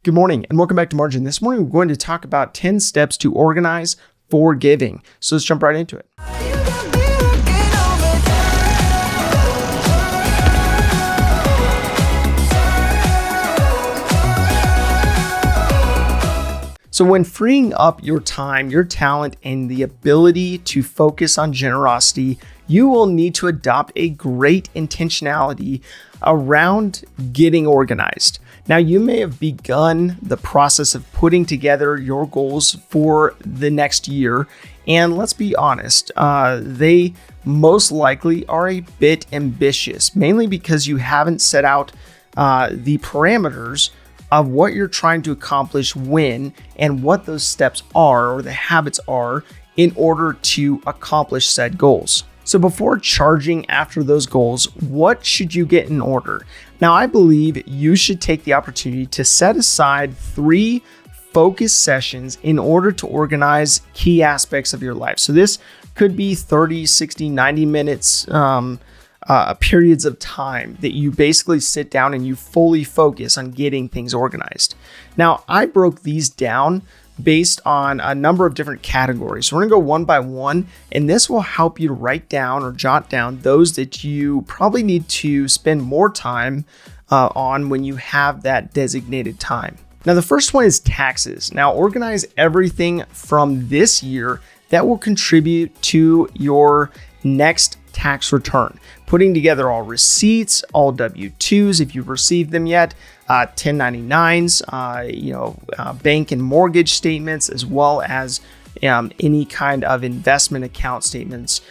Good morning and welcome back to Margin. This morning we're going to talk about 10 steps to organize for giving. So let's jump right into it. So when freeing up your time, your talent, and the ability to focus on generosity, you will need to adopt a great intentionality around getting organized. Now, you may have begun the process of putting together your goals for the next year, and let's be honest, they most likely are a bit ambitious, mainly because you haven't set out the parameters of what you're trying to accomplish when and what those steps are or the habits are in order to accomplish said goals. So before charging after those goals, what should you get in order? Now, I believe you should take the opportunity to set aside 3 focus sessions in order to organize key aspects of your life. So this could be 30, 60, 90 minutes, periods of time that you basically sit down and you fully focus on getting things organized. Now, I broke these down based on a number of different categories. So we're gonna go one by one, and this will help you to write down or jot down those that you probably need to spend more time on when you have that designated time. Now, the first one is taxes. Now, organize everything from this year that will contribute to your next tax return, putting together all receipts, all W-2s if you've received them yet, 1099s, bank and mortgage statements, as well as any kind of investment account statements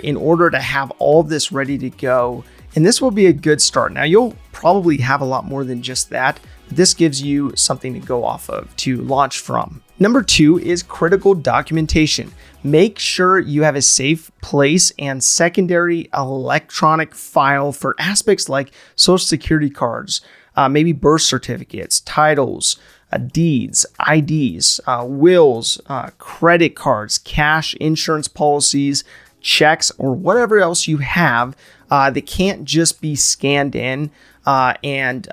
in order to have all of this ready to go. And this will be a good start. Now, you'll probably have a lot more than just that, but this gives you something to go off of, to launch from. Number 2 is critical documentation. Make sure you have a safe place and secondary electronic file for aspects like social security cards, maybe birth certificates, titles, deeds, IDs, wills, credit cards, cash, insurance policies, checks, or whatever else you have that can't just be scanned in and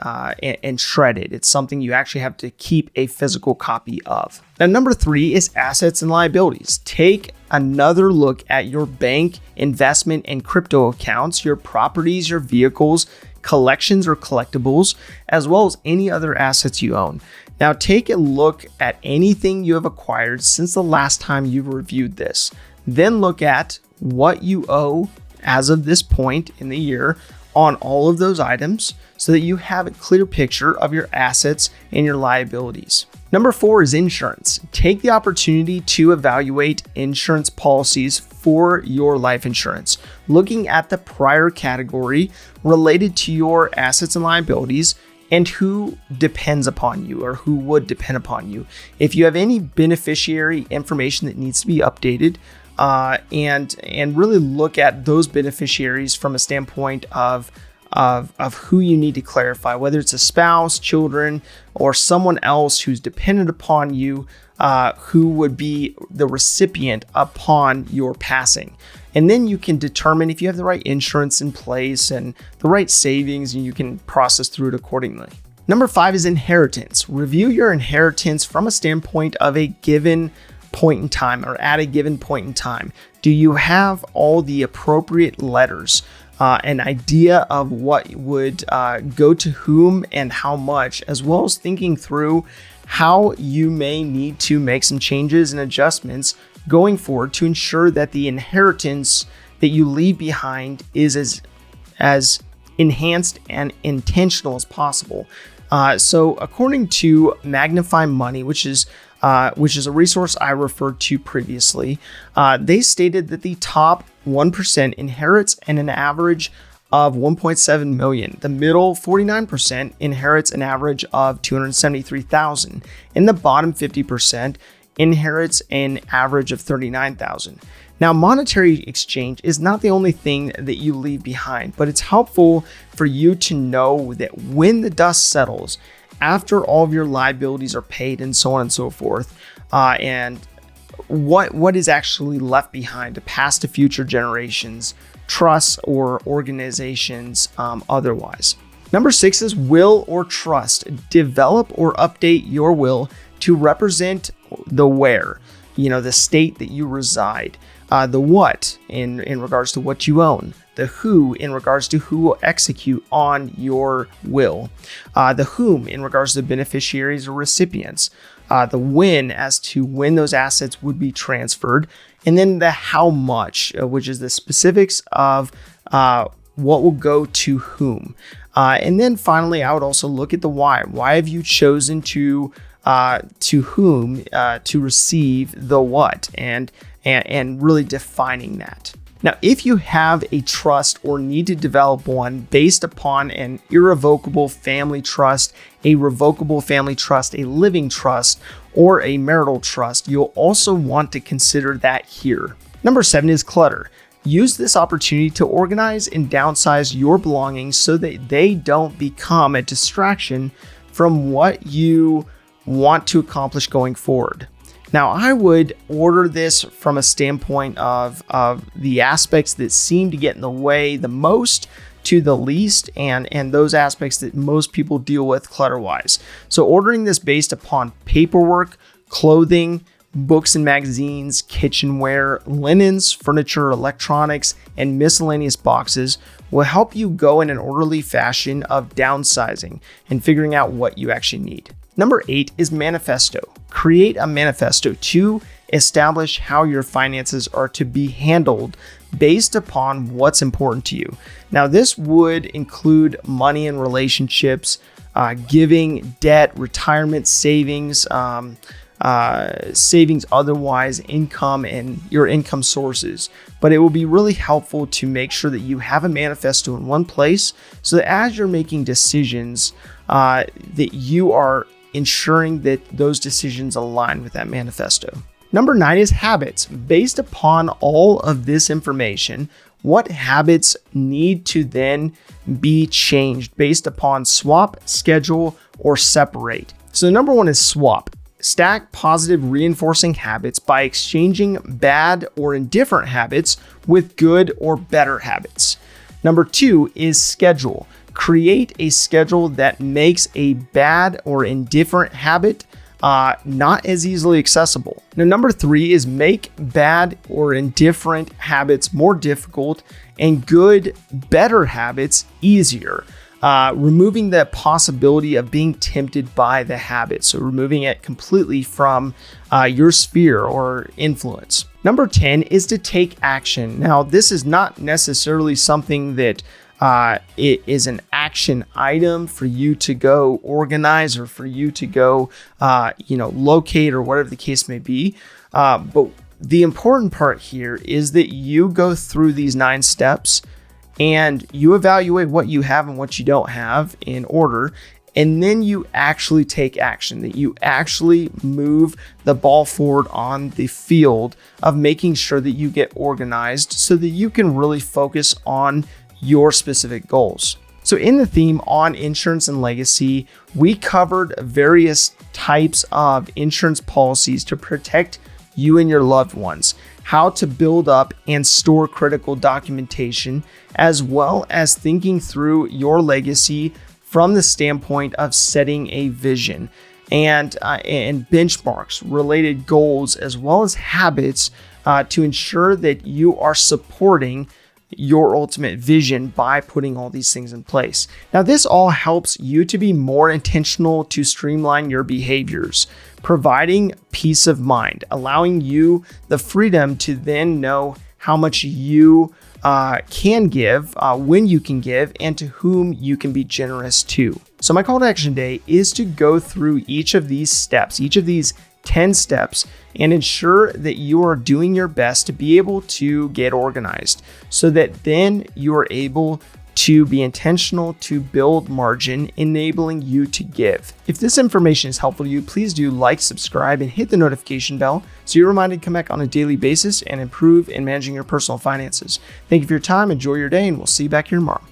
shredded. It's something you actually have to keep a physical copy of. Now, number 3 is assets and liabilities. Take another look at your bank, investment, and crypto accounts, your properties, your vehicles, collections or collectibles, as well as any other assets you own. Now, take a look at anything you have acquired since the last time you reviewed this. Then look at what you owe as of this point in the year on all of those items so that you have a clear picture of your assets and your liabilities. Number 4 is insurance. Take the opportunity to evaluate insurance policies for your life insurance, looking at the prior category related to your assets and liabilities and who depends upon you or who would depend upon you. If you have any beneficiary information that needs to be updated, and really look at those beneficiaries from a standpoint of who you need to clarify, whether it's a spouse, children, or someone else who's dependent upon you, who would be the recipient upon your passing. And then you can determine if you have the right insurance in place and the right savings, and you can process through it accordingly. Number 5 is inheritance. Review your inheritance from a standpoint of a given point in time or at a given point in time. Do you have all the appropriate letters, an idea of what would go to whom and how much, as well as thinking through how you may need to make some changes and adjustments going forward to ensure that the inheritance that you leave behind is as enhanced and intentional as possible. So according to Magnify Money, which is a resource I referred to previously, they stated that the top 1% inherits an average of 1.7 million. The middle 49% inherits an average of 273,000, and the bottom 50% inherits an average of 39,000. Now, monetary exchange is not the only thing that you leave behind, but it's helpful for you to know that when the dust settles, after all of your liabilities are paid and so on and so forth, and what is actually left behind to pass to future generations, trusts or organizations otherwise. Number 6 is will or trust. Develop or update your will to represent the where, the state that you reside, the what in regards to what you own, the who in regards to who will execute on your will, the whom in regards to beneficiaries or recipients, the when as to when those assets would be transferred, and then the how much, which is the specifics of what will go to whom. And then finally, I would also look at the why. Why have you chosen to whom to receive the what, and really defining that. Now, if you have a trust or need to develop one based upon an irrevocable family trust, a revocable family trust, a living trust, or a marital trust, you'll also want to consider that here. Number 7 is clutter. Use this opportunity to organize and downsize your belongings so that they don't become a distraction from what you want to accomplish going forward. Now, I would order this from a standpoint of the aspects that seem to get in the way the most to the least, and those aspects that most people deal with clutter-wise. So ordering this based upon paperwork, clothing, books and magazines, kitchenware, linens, furniture, electronics, and miscellaneous boxes will help you go in an orderly fashion of downsizing and figuring out what you actually need. Number 8 is manifesto. Create a manifesto to establish how your finances are to be handled based upon what's important to you. Now, this would include money and relationships, giving, debt, retirement, savings, savings otherwise, income, and your income sources. But it will be really helpful to make sure that you have a manifesto in one place so that as you're making decisions, that you are ensuring that those decisions align with that manifesto. Number 9 is habits. Based upon all of this information, what habits need to then be changed based upon swap, schedule, or separate? So number 1 is swap. Stack positive reinforcing habits by exchanging bad or indifferent habits with good or better habits. Number 2 is schedule. Create a schedule that makes a bad or indifferent habit not as easily accessible. Now, number 3 is make bad or indifferent habits more difficult and good, better habits easier. Removing the possibility of being tempted by the habit. So removing it completely from your sphere or influence. Number 10 is to take action. Now, this is not necessarily something that it is an action item for you to go organize or for you to go, locate or whatever the case may be. But the important part here is that you go through these 9 steps and you evaluate what you have and what you don't have in order. And then you actually take action, that you actually move the ball forward on the field of making sure that you get organized so that you can really focus on your specific goals. So in the theme on insurance and legacy, we covered various types of insurance policies to protect you and your loved ones, how to build up and store critical documentation, as well as thinking through your legacy from the standpoint of setting a vision and benchmarks, related goals, as well as habits to ensure that you are supporting your ultimate vision by putting all these things in place. Now, this all helps you to be more intentional, to streamline your behaviors, providing peace of mind, allowing you the freedom to then know how much you can give, when you can give, and to whom you can be generous to. So my call to action today is to go through each of these steps, each of these 10 steps, and ensure that you are doing your best to be able to get organized so that then you are able to be intentional to build margin, enabling you to give. If this information is helpful to you, please do like, subscribe, and hit the notification bell so you're reminded to come back on a daily basis and improve in managing your personal finances. Thank you for your time. Enjoy your day, and we'll see you back here tomorrow.